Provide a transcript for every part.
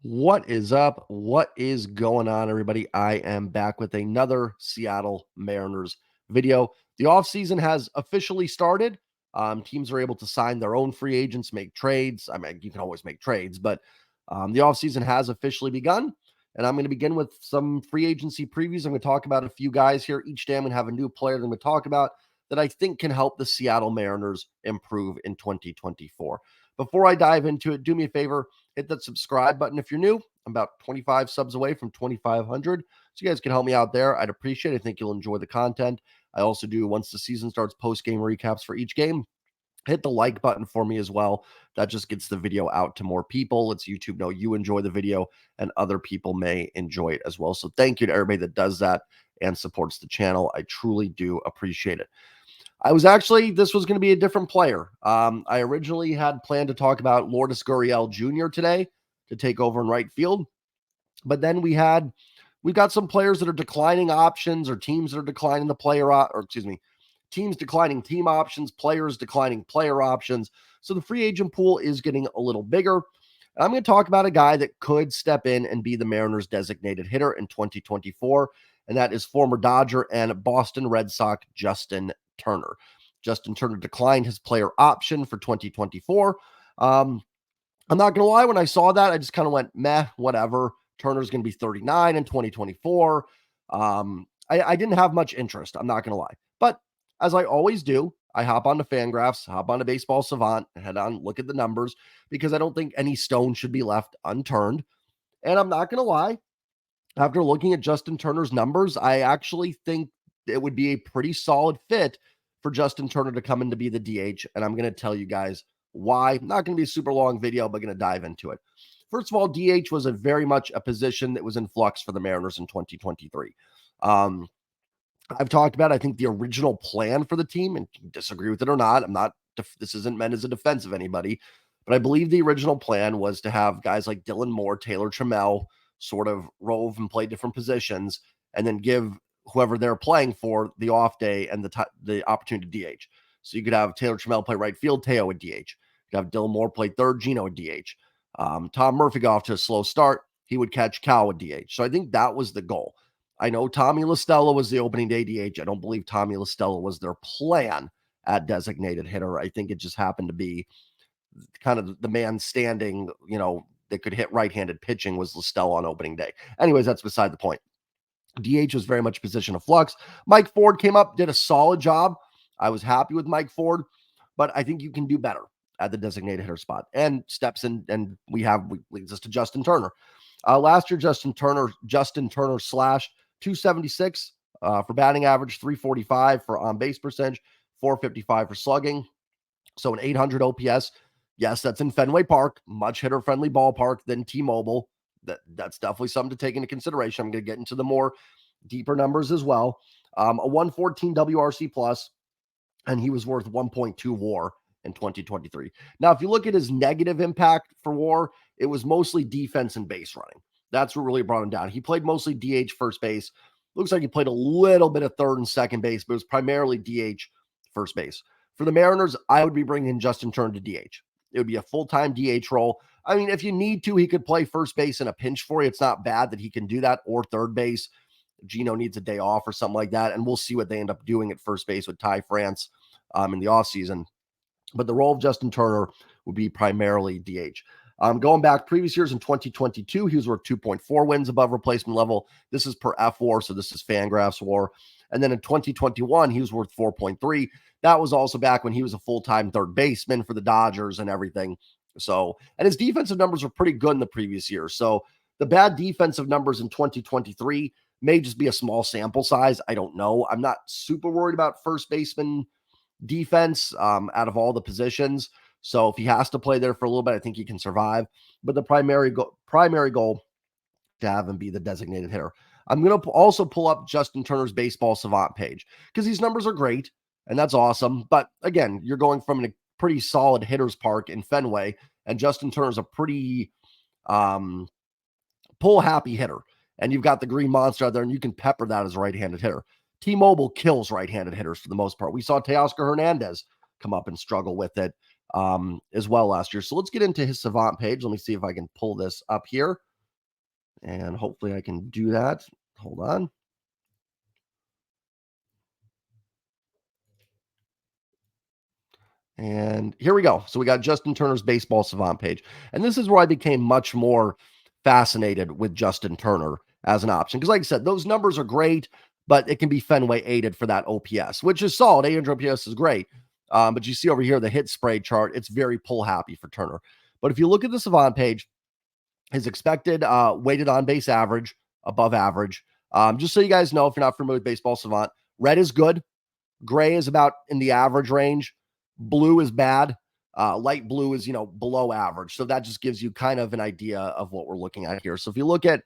What is up? What is going on, everybody? I am back with another Seattle Mariners video. The offseason has officially started. Teams are able to sign their own free agents, make trades. I mean, you can always make trades, but the offseason has officially begun. And I'm going to begin with some free agency previews. I'm going to talk about a few guys here. Each day I'm going to have a new player that I'm going to talk about that I think can help the Seattle Mariners improve in 2024. Before I dive into it, do me a favor, hit that subscribe button if you're new. I'm about 25 subs away from 2,500. So you guys can help me out there. I'd appreciate it. I think you'll enjoy the content. I also do, once the season starts, post-game recaps for each game. Hit the like button for me as well. That just gets the video out to more people. Lets YouTube know you enjoy the video and other people may enjoy it as well. So thank you to everybody that does that and supports the channel. I truly do appreciate it. This was going to be a different player. I originally had planned to talk about Lourdes Gurriel Jr. today to take over in right field. But then we've got some players that are declining options or teams that are declining teams declining team options, players declining player options. So the free agent pool is getting a little bigger. I'm going to talk about a guy that could step in and be the Mariners designated hitter in 2024, and that is former Dodger and Boston Red Sox Justin Turner. Justin Turner declined his player option for 2024. I'm not going to lie, when I saw that, I just kind of went, meh, whatever. Turner's going to be 39 in 2024. I didn't have much interest. I'm not going to lie. But as I always do, I hop onto Fangraphs, hop onto Baseball Savant, head on, look at the numbers, because I don't think any stone should be left unturned. And I'm not going to lie, after looking at Justin Turner's numbers, I actually think it would be a pretty solid fit for Justin Turner to come in to be the DH. And I'm going to tell you guys why. Not going to be a super long video, but going to dive into it. First of all, DH was very much a position that was in flux for the Mariners in 2023. I've talked about, I think, the original plan for the team, and disagree with it or not. This isn't meant as a defense of anybody, but I believe the original plan was to have guys like Dylan Moore, Taylor Trammell sort of rove and play different positions, and then give whoever they're playing for the off day and the opportunity to DH. So you could have Taylor Trammell play right field, Teo would DH. You could have Dylan Moore play third, Gino would DH. Tom Murphy got off to a slow start. He would catch Cal would DH. So I think that was the goal. I know Tommy LaStella was the opening day DH. I don't believe Tommy LaStella was their plan at designated hitter. I think it just happened to be kind of the man standing, that could hit right-handed pitching was LaStella on opening day. Anyways, that's beside the point. DH was very much a position of flux. Mike Ford came up, did a solid job. I was happy with Mike Ford, but I think you can do better at the designated hitter spot. And steps in, and leads us to Justin Turner. Last year, Justin Turner slashed 276 for batting average, 345 for on-base percentage, 455 for slugging. So an 800 OPS. Yes, that's in Fenway Park, much hitter-friendly ballpark than T-Mobile. That's definitely something to take into consideration. I'm going to get into the more deeper numbers as well. A 114 WRC plus, and he was worth 1.2 WAR in 2023. Now, if you look at his negative impact for WAR, it was mostly defense and base running. That's what really brought him down. He played mostly DH first base. Looks like he played a little bit of third and second base, but it was primarily DH first base. For the Mariners, I would be bringing in Justin Turner to DH. It would be a full-time DH role. I mean, if you need to, he could play first base in a pinch for you. It's not bad that he can do that, or third base. Gino needs a day off or something like that, and we'll see what they end up doing at first base with Ty France in the offseason. But the role of Justin Turner would be primarily DH. Going back previous years in 2022, he was worth 2.4 wins above replacement level. This is per FWAR, so this is Fangraphs WAR. And then in 2021, he was worth 4.3. That was also back when he was a full-time third baseman for the Dodgers and everything. So, and his defensive numbers were pretty good in the previous year. So the bad defensive numbers in 2023 may just be a small sample size. I don't know. I'm not super worried about first baseman defense out of all the positions. So if he has to play there for a little bit, I think he can survive. But the primary goal to have him be the designated hitter. I'm going to also pull up Justin Turner's Baseball Savant page because these numbers are great and that's awesome. But again, you're going from a pretty solid hitter's park in Fenway, and Justin Turner's a pretty pull happy hitter. And you've got the green monster out there, and you can pepper that as a right-handed hitter. T-Mobile kills right-handed hitters for the most part. We saw Teoscar Hernandez come up and struggle with it as well last year. So let's get into his Savant page. Let me see if I can pull this up here. And hopefully I can do that. Hold on. And here we go. So we got Justin Turner's baseball savant page. And this is where I became much more fascinated with Justin Turner as an option. Because, like I said, those numbers are great, but it can be Fenway aided for that OPS, which is solid. 800 OPS is great. But you see over here the hit spray chart, it's very pull happy for Turner. But if you look at the savant page, his expected weighted on base average, above average. Just so you guys know, if you're not familiar with baseball savant, red is good. Gray is about in the average range. Blue is bad. Light blue is, below average. So that just gives you kind of an idea of what we're looking at here. So if you look at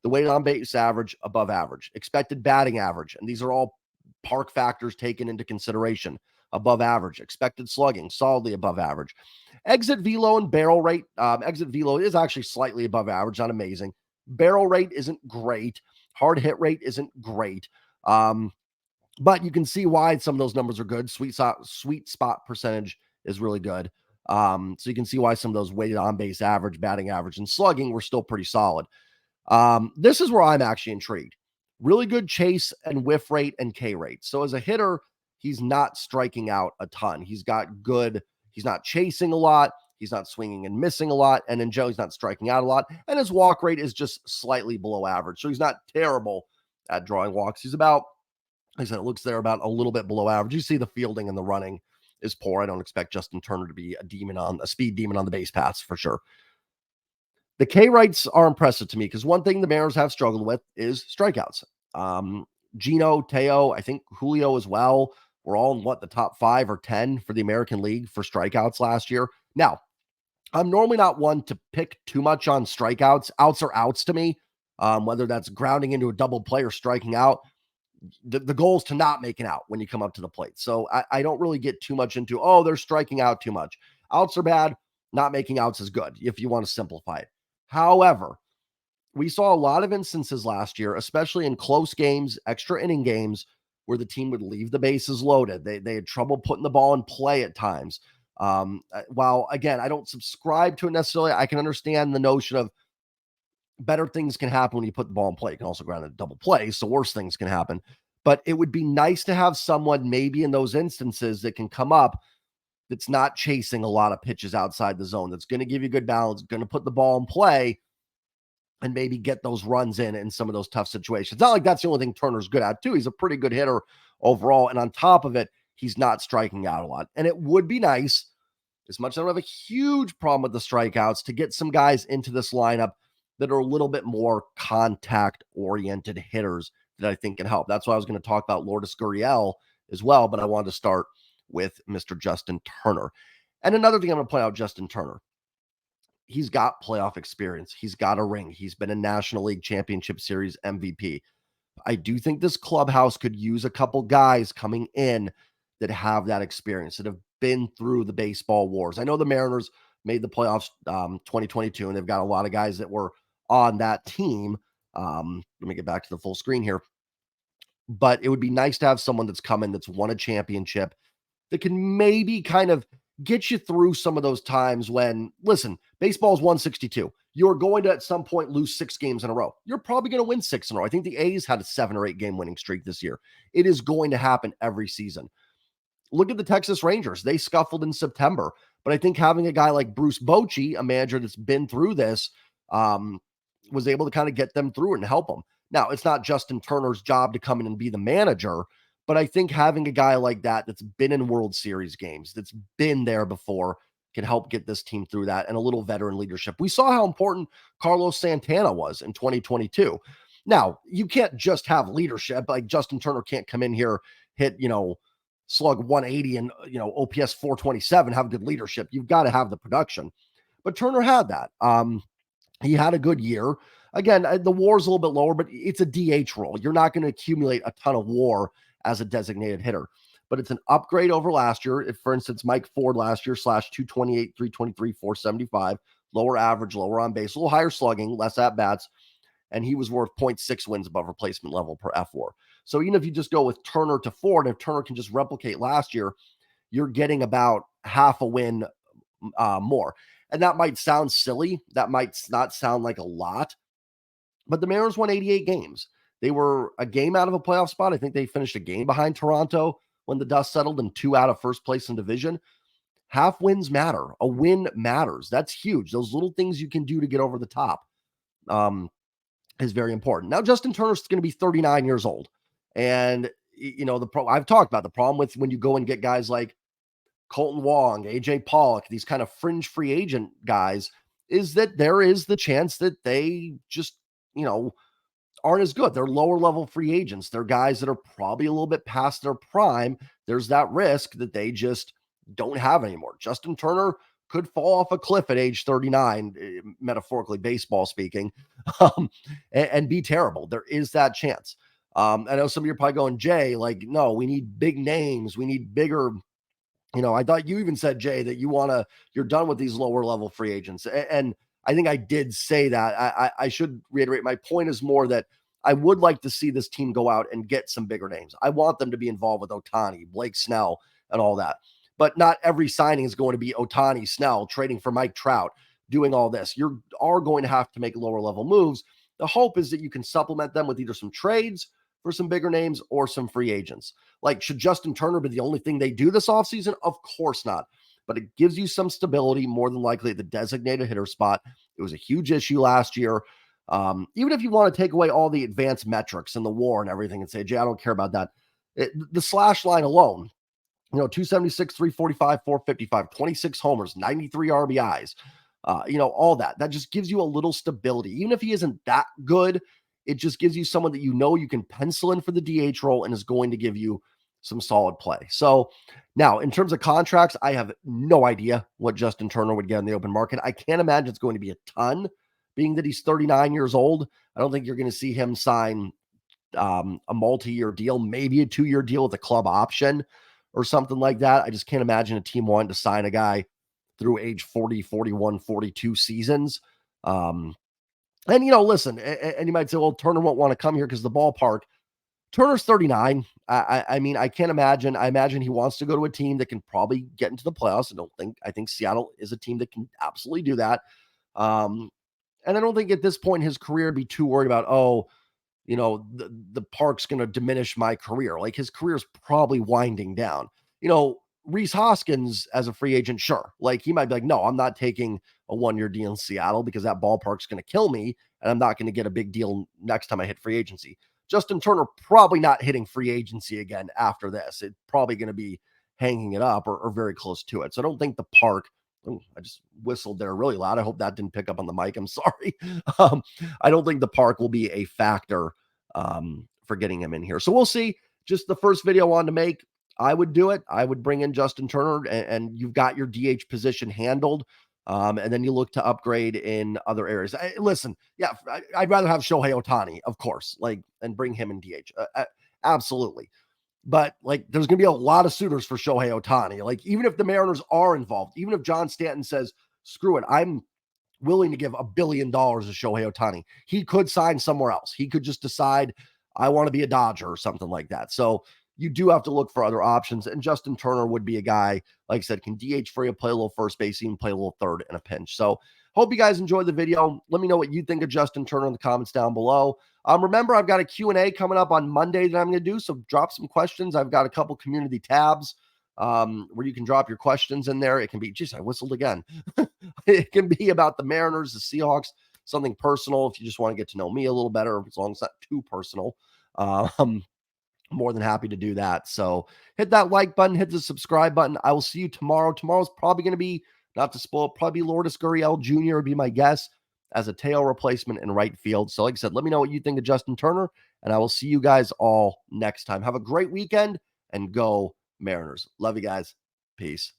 the weighted on base average, above average, expected batting average, and these are all park factors taken into consideration, above average, expected slugging, solidly above average. Exit velo and barrel rate. Exit velo is actually slightly above average, not amazing. Barrel rate isn't great. Hard hit rate isn't great. But you can see why some of those numbers are good. Sweet spot percentage is really good. So you can see why some of those weighted on base average, batting average, and slugging were still pretty solid. This is where I'm actually intrigued. Really good chase and whiff rate and K rate. So as a hitter, he's not striking out a ton. He's not chasing a lot. He's not swinging and missing a lot. And in general, he's not striking out a lot. And his walk rate is just slightly below average. So he's not terrible at drawing walks. He's about, like I said, it looks there about a little bit below average. You see the fielding and the running is poor. I don't expect Justin Turner to be a speed demon on the base paths for sure. The K rates are impressive to me because one thing the Mariners have struggled with is strikeouts. Gino, Teo, I think Julio as well. We're all in the top 5 or 10 for the American League for strikeouts last year. Now, I'm normally not one to pick too much on strikeouts. Outs are outs to me, whether that's grounding into a double play or striking out. The goal is to not make an out when you come up to the plate. So I don't really get too much into, they're striking out too much. Outs are bad. Not making outs is good if you want to simplify it. However, we saw a lot of instances last year, especially in close games, extra inning games, where the team would leave the bases loaded. They had trouble putting the ball in play at times. While, again, I don't subscribe to it necessarily, I can understand the notion of better things can happen when you put the ball in play. You can also ground a double play, so worse things can happen. But it would be nice to have someone maybe in those instances that can come up that's not chasing a lot of pitches outside the zone, that's going to give you good balance, going to put the ball in play, and maybe get those runs in some of those tough situations. It's not like that's the only thing Turner's good at, too. He's a pretty good hitter overall. And on top of it, he's not striking out a lot. And it would be nice, as much as I don't have a huge problem with the strikeouts, to get some guys into this lineup that are a little bit more contact-oriented hitters that I think can help. That's why I was going to talk about Lourdes Gurriel as well, but I wanted to start with Mr. Justin Turner. And another thing I'm going to point out, Justin Turner, he's got playoff experience. He's got a ring. He's been a National League Championship Series MVP. I do think this clubhouse could use a couple guys coming in that have that experience, that have been through the baseball wars. I know the Mariners made the playoffs 2022, and they've got a lot of guys that were on that team. Let me get back to the full screen here. But it would be nice to have someone that's come in, that's won a championship, that can maybe kind of get you through some of those times when, listen, baseball is 162. You're going to at some point lose 6 games in a row. You're probably going to win 6 in a row. I think the A's had a 7 or 8 game winning streak this year. It is going to happen every season. Look at the Texas Rangers. They scuffled in September. But I think having a guy like Bruce Bochy, a manager that's been through this, was able to kind of get them through it and help them. Now, it's not Justin Turner's job to come in and be the manager, but I think having a guy like that that's been in World Series games, that's been there before, can help get this team through that, and a little veteran leadership. We saw how important Carlos Santana was in 2022. Now, you can't just have leadership. Like Justin Turner can't come in here, hit, slug 180 and, OPS 427, have good leadership. You've got to have the production. But Turner had that. He had a good year. Again, the WAR is a little bit lower, but it's a DH role. You're not going to accumulate a ton of WAR as a designated hitter, but it's an upgrade over last year. If, for instance, Mike Ford last year slash 228, 323, 475, lower average, lower on base, a little higher slugging, less at bats, and he was worth 0.6 wins above replacement level per F4. So even if you just go with Turner to Ford, if Turner can just replicate last year, you're getting about half a win more. And that might sound silly. That might not sound like a lot, But the Mariners won 88 games. They were a game out of a playoff spot. I think they finished a game behind Toronto when the dust settled, and 2 out of first place in division. Half wins matter. A win matters. That's huge. Those little things you can do to get over the top um, is very important. Now, Justin Turner's going to be 39 years old. And, I've talked about the problem with when you go and get guys like Colton Wong, AJ Pollock, these kind of fringe free agent guys, is that there is the chance that they just, aren't as good. They're lower level free agents. They're guys that are probably a little bit past their prime. There's that risk that they just don't have anymore. Justin Turner could fall off a cliff at age 39, metaphorically, baseball speaking, and be terrible. There is that chance. I know some of you are probably going, Jay, like, no, we need big names. We need bigger. I thought you even said, Jay, that you're done with these lower level free agents. And I think I did say that. I should reiterate. My point is more that I would like to see this team go out and get some bigger names. I want them to be involved with Ohtani, Blake Snell, and all that. But not every signing is going to be Ohtani, Snell, trading for Mike Trout, doing all this. You are going to have to make lower level moves. The hope is that you can supplement them with either some trades for some bigger names or some free agents. Like, should Justin Turner be the only thing they do this offseason? Of course not. But it gives you some stability, more than likely at the designated hitter spot. It was a huge issue last year. Even if you want to take away all the advanced metrics and the WAR and everything and say, Jay, I don't care about that. The slash line alone, 276, 345, 455, 26 homers, 93 RBIs, all that just gives you a little stability. Even if he isn't that good, it just gives you someone that you can pencil in for the DH role and is going to give you some solid play. So now, in terms of contracts, I have no idea what Justin Turner would get in the open market. I can't imagine it's going to be a ton, being that he's 39 years old. I don't think you're going to see him sign a multi-year deal, maybe a 2-year deal with a club option or something like that. I just can't imagine a team wanting to sign a guy through age 40, 41, 42 seasons. And, listen, and you might say, well, Turner won't want to come here because the ballpark. Turner's 39. I mean, I can't imagine. I imagine he wants to go to a team that can probably get into the playoffs. I think Seattle is a team that can absolutely do that. And I don't think at this point in his career be too worried about, the park's going to diminish my career. Like, his career is probably winding down. Rhys Hoskins as a free agent, sure. Like, he might be like, no, I'm not taking a 1-year deal in Seattle because that ballpark's going to kill me and I'm not going to get a big deal next time I hit free agency. Justin Turner probably not hitting free agency again after this. It's probably going to be hanging it up or very close to it. So I don't think the park. Oh, I just whistled there really loud. I hope that didn't pick up on the mic. I'm sorry. I don't think the park will be a factor for getting him in here. So we'll see. Just the first video I wanted to make. I would do it. I would bring in Justin Turner, and you've got your DH position handled. And then you look to upgrade in other areas. Listen, yeah, I'd rather have Shohei Ohtani, of course, and bring him in DH. Absolutely. But there's going to be a lot of suitors for Shohei Ohtani. Even if the Mariners are involved, even if John Stanton says, screw it, I'm willing to give $1 billion to Shohei Ohtani, he could sign somewhere else. He could just decide, I want to be a Dodger or something like that. So you do have to look for other options. And Justin Turner would be a guy, like I said, can DH for you, play a little first base, even play a little third in a pinch. So hope you guys enjoyed the video. Let me know what you think of Justin Turner in the comments down below. Remember, I've got a Q&A coming up on Monday that I'm going to do. So drop some questions. I've got a couple community tabs where you can drop your questions in there. It can be, geez, I whistled again. It can be about the Mariners, the Seahawks, something personal. If you just want to get to know me a little better, as long as it's not too personal. More than happy to do that. So hit that like button, hit the subscribe button. I will see you tomorrow. Tomorrow's probably going to be, not to spoil, probably Lourdes Gurriel Jr. would be my guess as a tail replacement in right field. So like I said, let me know what you think of Justin Turner, and I will see you guys all next time. Have a great weekend and go Mariners. Love you guys. Peace.